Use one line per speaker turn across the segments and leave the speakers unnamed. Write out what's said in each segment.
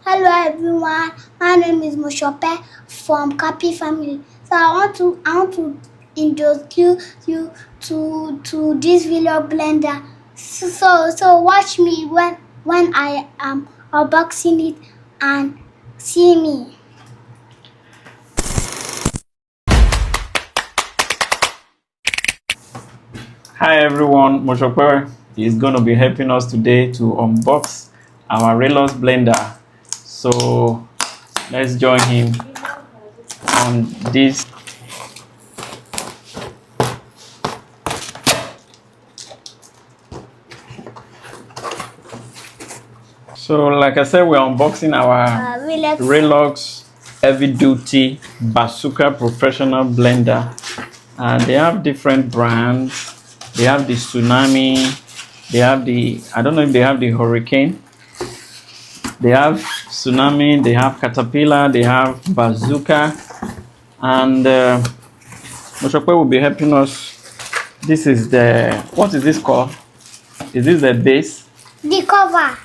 Hello everyone, my name is Moshope from Kapi family. So I want to introduce you to this video blender. So watch me when I am unboxing it and see me.
Hi everyone, Moshope is going to be helping us today to unbox our Raylux blender. So let's join him on this. So like I said, we're unboxing our Raylux heavy duty Bazooka professional blender, and they have different brands. They have the Tsunami, they have the, I don't know if they have the Hurricane. They have Tsunami, they have Caterpillar, they have Bazooka, and Moshope will be helping us. This is the, what is this called? Is this the base?
The cover.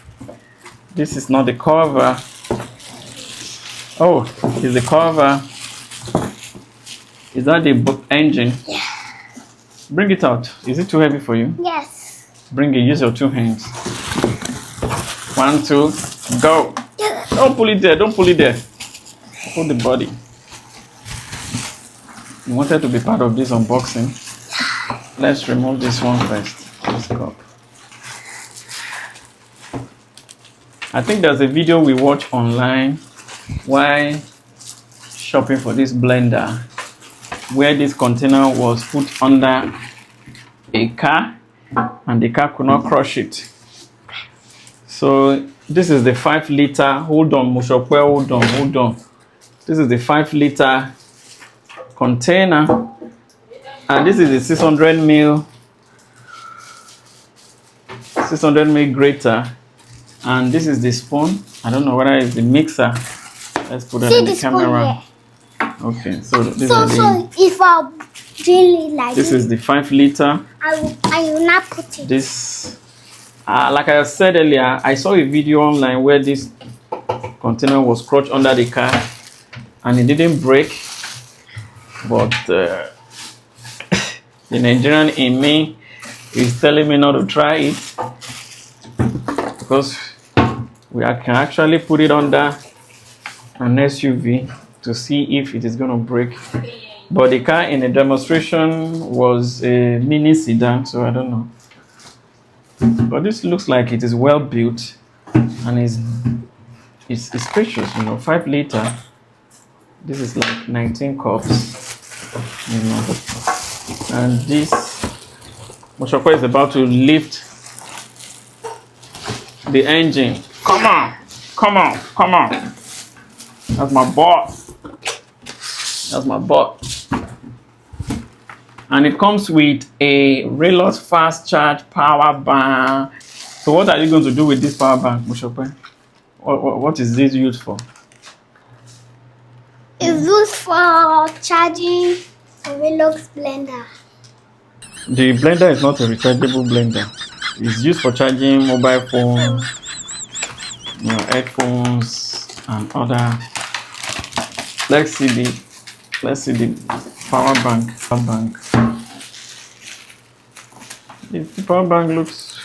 This is not the cover. Oh, it's the cover. Is that the engine?
Yeah.
Bring it out. Is it too heavy for you?
Yes.
Bring it. Use your two hands. 1, 2, go. Don't pull it there. Don't pull it there. Hold the body. You wanted to be part of this unboxing. Let's remove this one first. Let's go. I think there's a video we watched online while shopping for this blender, where this container was put under a car and the car could not crush it. So this is the 5 liter. Hold on, Moshope, hold on. This is the 5 liter container, and this is the 600 ml grater, and this is the spoon. I don't know whether it's the mixer. Let's put it in the camera. Okay, so this
So if I really like
this is the 5 liter.
I will not put it.
This, like I said earlier, I saw a video online where this container was crushed under the car and it didn't break, but the Nigerian in me is telling me not to try it, because we can actually put it under an SUV to see if it is going to break. But the car in the demonstration was a mini sedan, so I don't know. But this looks like it is well built and it's spacious, you know. 5 liter. This is like 19 cups, you know. And this Moshope is about to lift the engine. Come on. That's my butt. And it comes with a Raylux fast charge power bank. So what are you going to do with this power bank, Moshope? What is this used for?
It's used for charging a Raylux blender.
The blender is not a rechargeable blender. It's used for charging mobile phones, you know, headphones, and other. Let's see the power bank. The power bank looks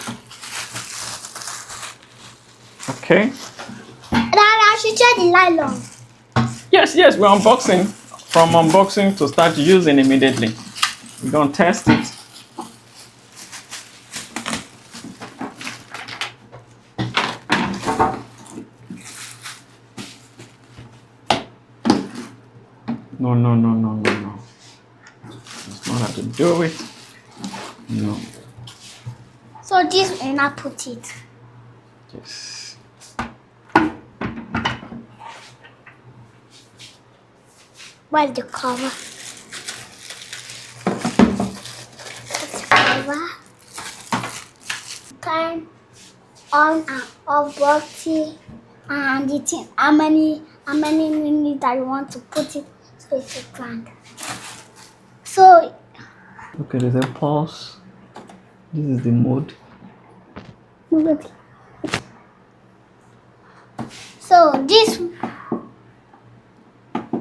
okay.
Dad, I should check the nylon.
Yes, we're unboxing. From unboxing to start using immediately. We're gonna test it. No. That's not how to do it. No.
So this will not put it.
Yes.
Where's the cover? Turn on and off button, and the thing, how many minutes that you want to put it, so it's a grand. So
Okay, there's a pause. This is the mode.
So this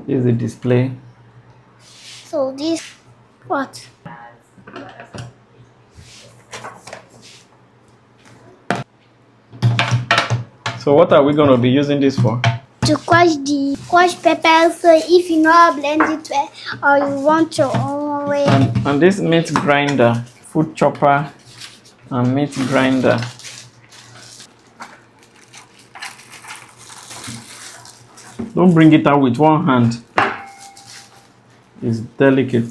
is the display.
So this what?
So what are we going to be using this for?
To crush pepper. So if you know how to blend it well, or you want your own way.
And this meat grinder, food chopper, and meat grinder. Don't bring it out with one hand. It's delicate.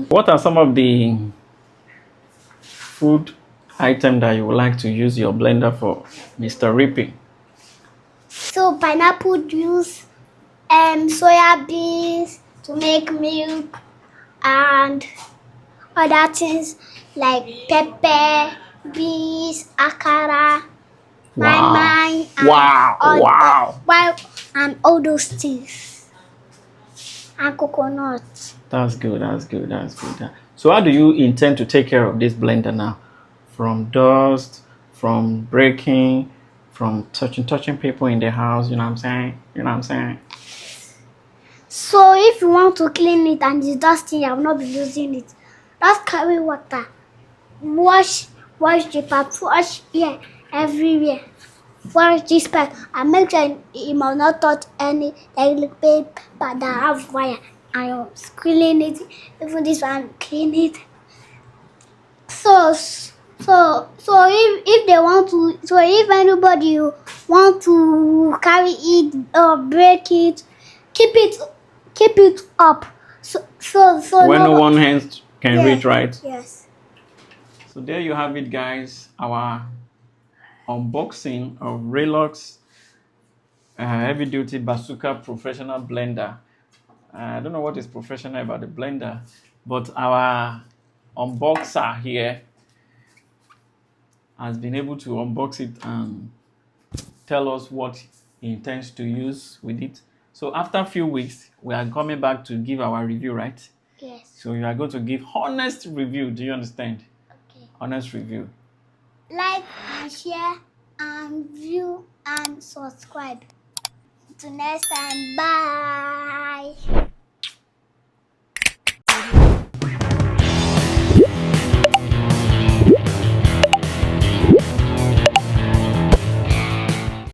What are some of the food items that you would like to use your blender for, Mr. Rippy?
So pineapple juice, soya beans to make milk, and other things like pepper, beans, akara,
Wow.
and all those things, and coconut.
That's good. So how do you intend to take care of this blender now? From dust, from breaking, from touching people in the house, you know what I'm saying?
So if you want to clean it and it's dusty, I will not be using it. Just carry water, wash the part, wash here, everywhere. Wash this part and make sure it must not touch any paper that have wire. And you're clean it, even this one, clean it. So if they want to, so if anybody want to carry it or break it, keep it up. So
when no one hands can reach, right?
Yes.
So there you have it, guys. Our unboxing of Raylux heavy duty Bazooka professional blender. I don't know what is professional about the blender, but our unboxer here has been able to unbox it and tell us what he intends to use with it. So after a few weeks, we are coming back to give our review, right?
Yes.
So you are going to give honest review. Do you understand?
Okay.
Honest review.
Like and share and view and subscribe. Till next time. Bye.